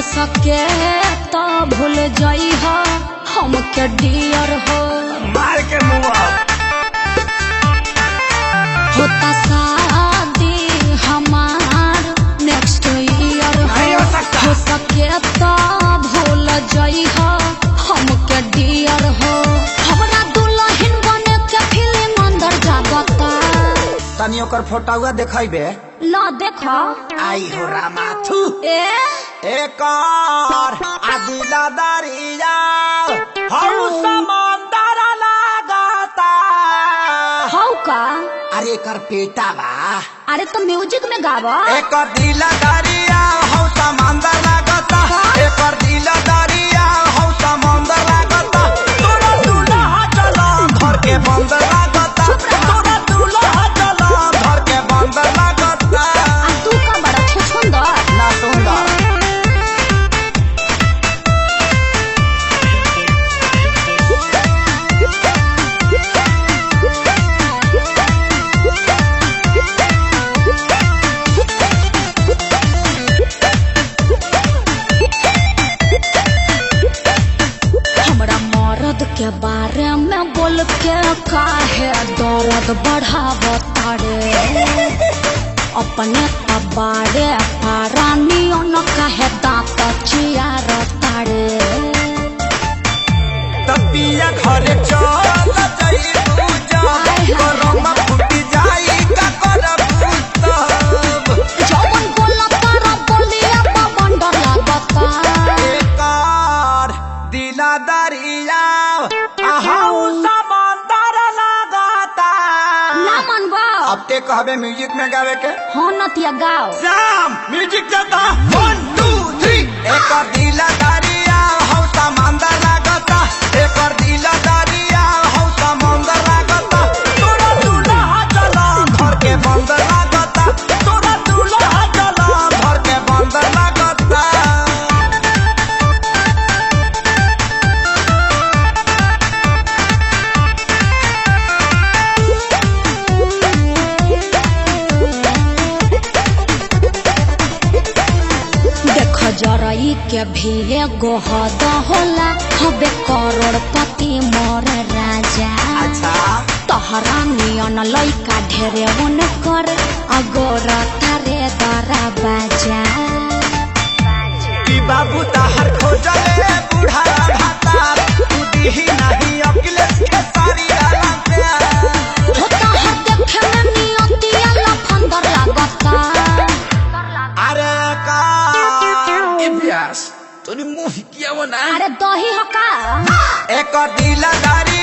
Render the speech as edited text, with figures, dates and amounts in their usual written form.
सके तो भूल जाई हो हमके डियर हो मार के मुआ होता शादी हमार नेक्स्ट ईयर हो सके तो भूल जाई हो हमके डियर हो हमरा दुल्हन बने के फिल्म अंदर जागता तनी ओकर फोटोवा देखाइबे ला देखो आई हो रामाथु एक आदिला दरिया हौ समंदर लागता हौ का अरे एकर पेटा बा अरे तो म्यूजिक में गावा एक दिला दरिया हौ समंदर लागता एकर दिला दरिया हौ समंदर लागता तोरा दूल्हा चला घर के बंदर लागता तोरा दूल्हा चला घर के बंदर लागता तू का बड़ा सुंदर ना सुंदर के बारे में बोल के काहे दर्द बढ़ावता रे अपने बारे पारानियों न काहे दांत चियारता रे तपिया घरे चल जाई पूजा करम फूटी जाई का करब तब जवन बोला तारा बोलिया पवन डर लागता एकर दिला दरिया आहू समंदर लागता ना मनबा अब ते कहबे म्यूजिक में गावे के हो नतिया गाओ शाम म्यूजिक जाता 1 2 3 एकर दिला दरिया हौ समंदर लागता एकर दिला दरिया हौ समंदर लागता तोरा दूल्हा चला घर के बंदर लागता तोरा दूल्हा चला घर के बंदर लागता जरई के भी एगो हद होला हबे करोड़पति मोर राजा अच्छा तोहरा नियन लइका ढेरे उन कर अगोर तारे दरा बाजा की बाबू ताहर खोजले बूढ़ा भाता तू दिही नहीं अखिलेश के सारी राते होता है देखे में नियतिया लफंदर लागता अरे का इब्यास तोरी मुंह किया वो ना अरे दही हका एक दिला दारी